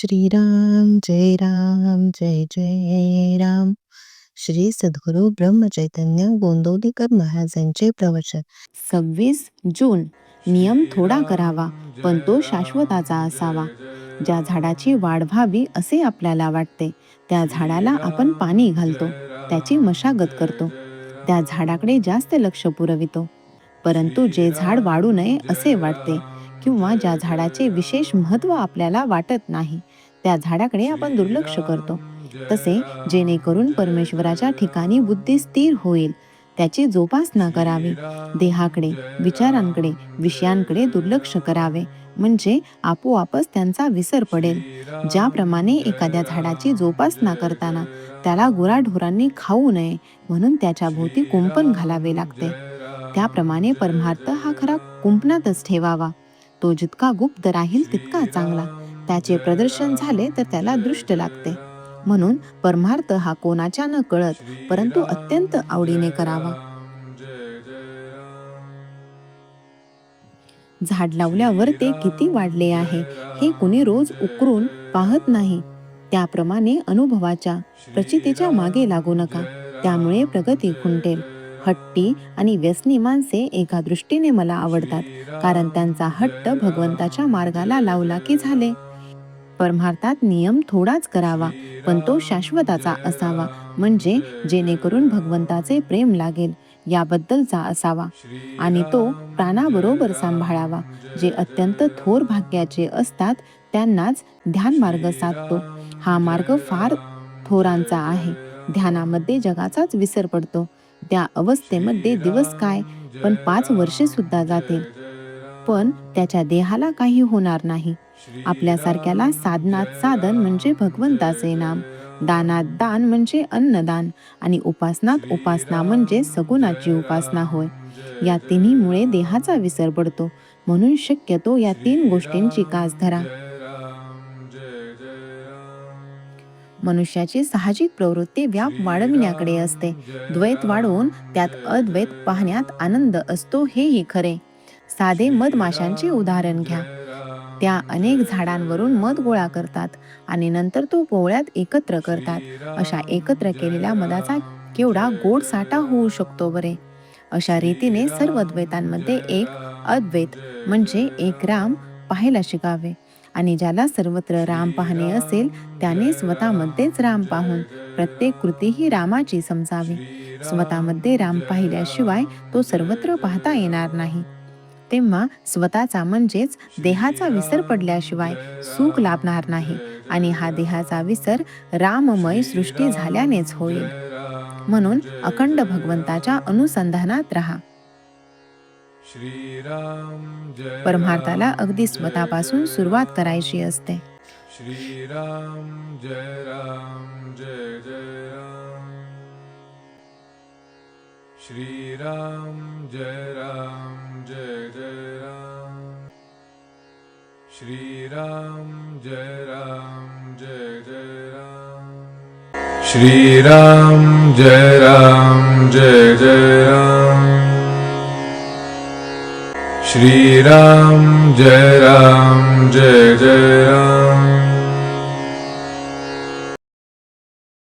श्रीराम जय राम जय जय राम. श्री सद्गुरु ब्रह्मचैतन्य गोंदवलेकर महाराजांचे प्रवचन. 26 जून. नियम थोडा करावा पण तो शाश्वताचा असावा. ज्या झाडाची वाढ व्हावी असे आपल्याला वाटते त्या झाडाला आपण पाणी घालतो, त्याची मशागत करतो, त्या झाडाकडे जास्त लक्ष पुरवितो. परंतु जे झाड वाढू नये असे वाटते किंवा ज्या झाडाचे विशेष महत्त्व आपल्याला वाटत नाही त्या झाडाकडे आपण दुर्लक्ष करतो. तसे जेणेकरून परमेश्वराच्या ठिकाणी बुद्धी स्थिर होईल त्याची जोपासना करावी. देहाकडे, विचारांकडे, विषयांकडे दुर्लक्ष करावे म्हणजे आपोआपच त्यांचा विसर पडेल. ज्याप्रमाणे एखाद्या झाडाची जोपासना करताना त्याला गुराढोरांनी खाऊ नये म्हणून त्याच्या भोवती कुंपण घालावे लागते, त्याप्रमाणे परमार्थ हा खरा कुंपणातच ठेवावा. तो जितका गुप्त राहील तितका चांगला. त्याचे प्रदर्शन झाले तर त्याला दृष्ट लागते. म्हणून परमार्थ हा कोणाच्या न कळत परंतु अत्यंत आवडीने करावा. झाड लावल्यावर ते किती वाढले आहे हे कुणी रोज उकरून पाहत नाही. त्याप्रमाणे अनुभवाच्या प्रचितीच्या मागे लागू नका, त्यामुळे प्रगती खुंटेल. हट्टी आणि व्यसनी माणसे एका दृष्टीने मला आवडतात, कारण त्यांचा हट्ट भगवंताच्या मार्गाला लावला की झाले. परमार्थात नियम थोडाच करावा पण तो शाश्वताचा असावा, म्हणजे जेणेकरून भगवंताचे प्रेम लागेल याबद्दलचा असावा आणि तो प्राणाबरोबर सांभाळावा. जे अत्यंत थोर भाग्याचे असतात त्यांनाच ध्यान मार्ग साधतो. हा मार्ग फार थोरांचा आहे. ध्यानामध्ये जगाचाच विसर पडतो. त्या अवस्थेमध्ये दिवस काय पण 5 वर्षे सुद्धा जातील, पण त्याच्या देहाला काही होणार नाही. आपल्यासारख्याला साधनात साधन म्हणजे भगवंताचे नाम, दानात दान म्हणजे अन्नदान आणि उपासनात उपासना म्हणजे सगुणाची उपासना होय. या तिन्हीमुळे देहाचा विसर पडतो. म्हणून शक्यतो या 3 गोष्टींची कास धरा. मनुष्याची साहजिक प्रवृत्ती व्याप वाढविण्याकडे असते. द्वैत वाढवून त्यात अद्वैत पाहण्यात आनंद असतो हेही खरे. साधे मधमाशांचे उदाहरण घ्या. त्या अनेक झाडांवरून मध गोळा करतात आणि नंतर तो पोवळ्यात एकत्र करतात. अशा एकत्र केलेल्या मधाचा केवढा गोड साठा होऊ शकतो बरे. अशा रीतीने सर्व द्वैतांमध्ये एक अद्वैत म्हणजे एक राम पाहायला शिकावे. आणि ज्याला सर्वत्र राम पाहणे असेल त्याने स्वतःमध्येच राम पाहून प्रत्येक कृती ही रामाची समजावी. स्वतःमध्ये राम पाहिल्याशिवाय तो सर्वत्र पाहता येणार नाही. तेव्हा स्वतःचा म्हणजेच देहाचा विसर पडल्याशिवाय सुख लाभणार नाही आणि हा देहाचा विसर राममय सृष्टी झाल्यानेच होईल. म्हणून अखंड भगवंताच्या अनुसंधानात राहा. परमार्थाला अगदी स्वतःपासून सुरुवात करायची असते. श्रीराम जय राम जय जय राम. श्रीराम जय राम जय जय राम. श्रीराम जय राम जय जय राम. श्रीराम जय राम जय जय राम. श्रीराम जय राम जय जय राम.